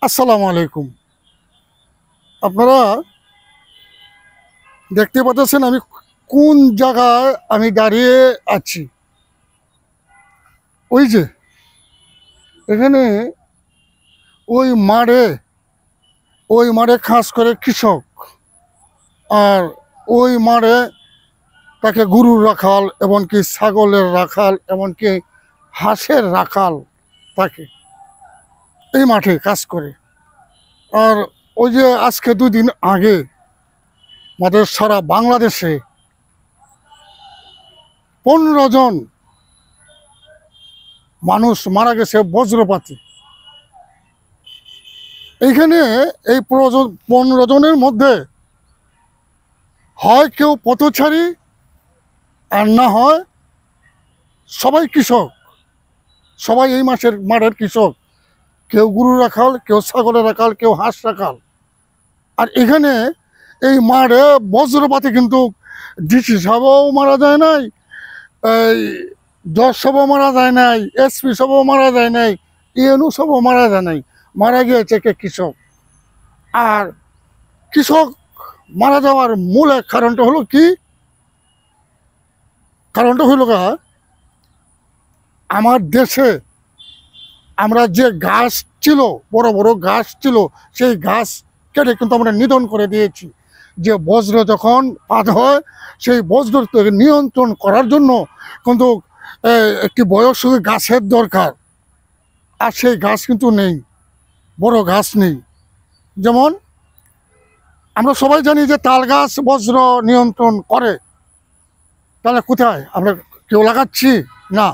আসসালামু আলাইকুম। আপনারা দেখতে পাচ্ছেন আমি কোন জায়গায় দাঁড়িয়ে আছি। ওই যে এখানে ওই মাঠে খাস করে কৃষক, আর ওই মাঠে তাকে গরুর রাখাল, এমনকি ছাগলের রাখাল, এমনকি হাঁসের রাখাল থাকে এই মাঠে কাজ করে। আর ওই যে আজকে 2 দিন আগে আমাদের সারা বাংলাদেশে 15 জন মানুষ মারা গেছে বজ্রপাতে। এইখানে এই 15 জনের মধ্যে হয় কেউ পথচারী, আর না হয় সবাই কৃষক। সবাই এই মাঠের কৃষক। কেউ গরু রাখাল, কেউ ছাগলের রাখাল, কেউ হাঁস রাখাল। আর এখানে এই মাঠে বজ্রপাতে কিন্তু ডিসি সাহেবও মারা যায় নাই, এই জজ সাহেবও মারা যায় নাই, এসপি সাহেবও মারা যায় নাই, ইএনও সাহেবও মারা যায় নাই। মারা গিয়েছে কে? কৃষক। আর কৃষক মারা যাওয়ার মূল কারণটা হলো কি? কারণটা হলো আমার দেশে আমরা যে গাছ ছিল, বড় বড় গাছ ছিল, সেই গাছ কেটে কিন্তু আমরা নিধন করে দিয়েছি। যে বজ্র যখন পাত হয়, সেই বজ্র নিয়ন্ত্রণ করার জন্য কিন্তু একটি বয়স্ক গাছের দরকার। আর সেই গাছ কিন্তু নেই, বড় গাছ নেই। যেমন আমরা সবাই জানি যে তাল গাছ বজ্র নিয়ন্ত্রণ করে। তাহলে কোথায় আমরা কেউ লাগাচ্ছি না,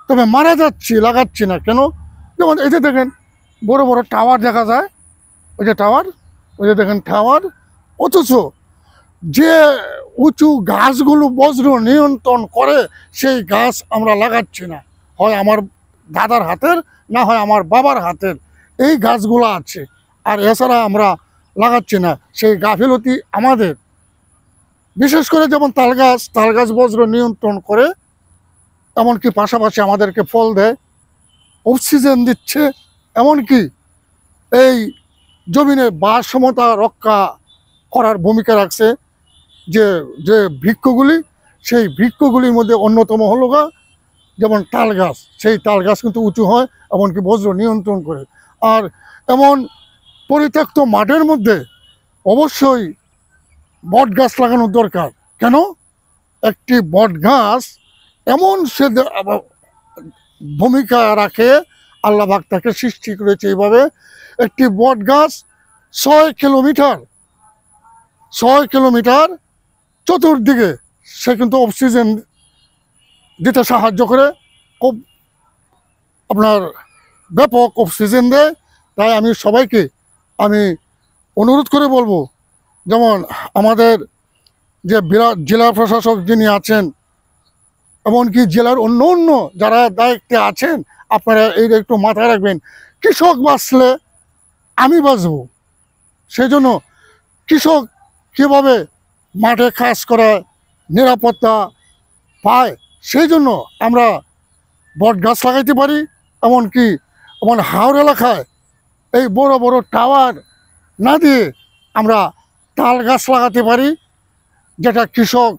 তবে মারা যাচ্ছি, লাগাচ্ছি না কেন? যেমন এই যে দেখেন বড় বড় টাওয়ার দেখা যায়, ওই যে টাওয়ার, ওই যে দেখেন টাওয়ার। অথচ যে উঁচু গাছগুলো বজ্র নিয়ন্ত্রণ করে, সেই গাছ আমরা লাগাচ্ছি না। হয় আমার দাদার হাতের, না হয় আমার বাবার হাতের এই গাছগুলো আছে, আর এছাড়া আমরা লাগাচ্ছি না। সেই গাফিলতি আমাদের। বিশেষ করে যেমন তাল গাছ বজ্র নিয়ন্ত্রণ করে, এমনকি পাশাপাশি আমাদেরকে ফল দেয়, অক্সিজেন দিচ্ছে, এমনকি এই জমিনের ভারসাম্যতা রক্ষা করার ভূমিকা রাখছে। যে যে বৃক্ষগুলি, সেই বৃক্ষগুলির মধ্যে অন্যতম হলো যেমন তাল গাছ। সেই তাল গাছ কিন্তু উঁচু হয়, এমনকি বজ্র নিয়ন্ত্রণ করে। আর এমন পরিত্যক্ত মাঠের মধ্যে অবশ্যই বট গাছ লাগানোর দরকার। কেন? একটি বট গাছ এমন সে ভূমিকা রাখে, আল্লাহ পাক তাকে সৃষ্টি করেছে এইভাবে। একটি বট গাছ 6 কিলোমিটার চতুর্দিকে সে কিন্তু অক্সিজেন দিতে সাহায্য করে, খুব আপনার ব্যাপক অক্সিজেন দেয়। তাই আমি সবাইকে অনুরোধ করে বলবো, যেমন আমাদের যে জেলা প্রশাসক যিনি আছেন, এমনকি জেলার অন্য অন্য যারা দায়িত্বে আছেন, আপনারা এইটা একটু মাথায় রাখবেন। কৃষক বাঁচলে আমি বাঁচব। সেই জন্য কৃষক কীভাবে মাঠে কাজ করে নিরাপত্তা পায়, সেই জন্য আমরা বট গাছ লাগাইতে পারি। এমনকি হাওড় এলাকায় এই বড় বড় টাওয়ার না দিয়ে আমরা তাল গাছ লাগাতে পারি, যেটা কৃষক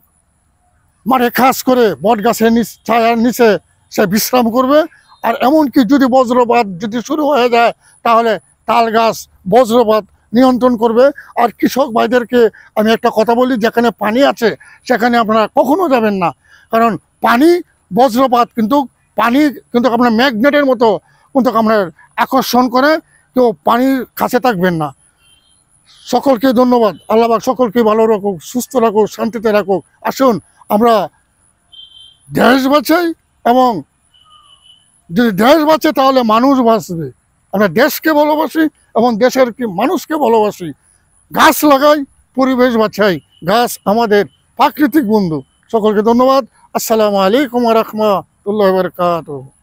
মাঠে কাজ করে বট গাছের ছায়ার নিচে সে বিশ্রাম করবে। আর এমনকি যদি বজ্রপাত যদি শুরু হয়ে যায়, তাহলে তাল গাছ বজ্রপাত নিয়ন্ত্রণ করবে। আর কৃষক ভাইদেরকে আমি একটা কথা বলি, যেখানে পানি আছে সেখানে আপনারা কখনো যাবেন না। কারণ বজ্রপাত কিন্তু আপনার ম্যাগনেটের মতো কিন্তু আপনার আকর্ষণ করে। কেউ পানির কাছে থাকবেন না। সকলকে ধন্যবাদ। আল্লাহ পাক সকলকে ভালো রাখুক, সুস্থ রাখুক, শান্তিতে রাখুক। আসুন আমরা দেশ বাঁচাই, এবং যদি দেশ বাঁচে তাহলে মানুষ বাঁচবে। আমরা দেশকে ভালোবাসি এবং দেশের মানুষকে ভালোবাসি। গাছ লাগাই, পরিবেশ বাঁচাই। গাছ আমাদের প্রাকৃতিক বন্ধু। সকলকে ধন্যবাদ। আসসালামু আলাইকুম ওয়া রাহমাতুল্লাহি ওয়া বারাকাতুহু।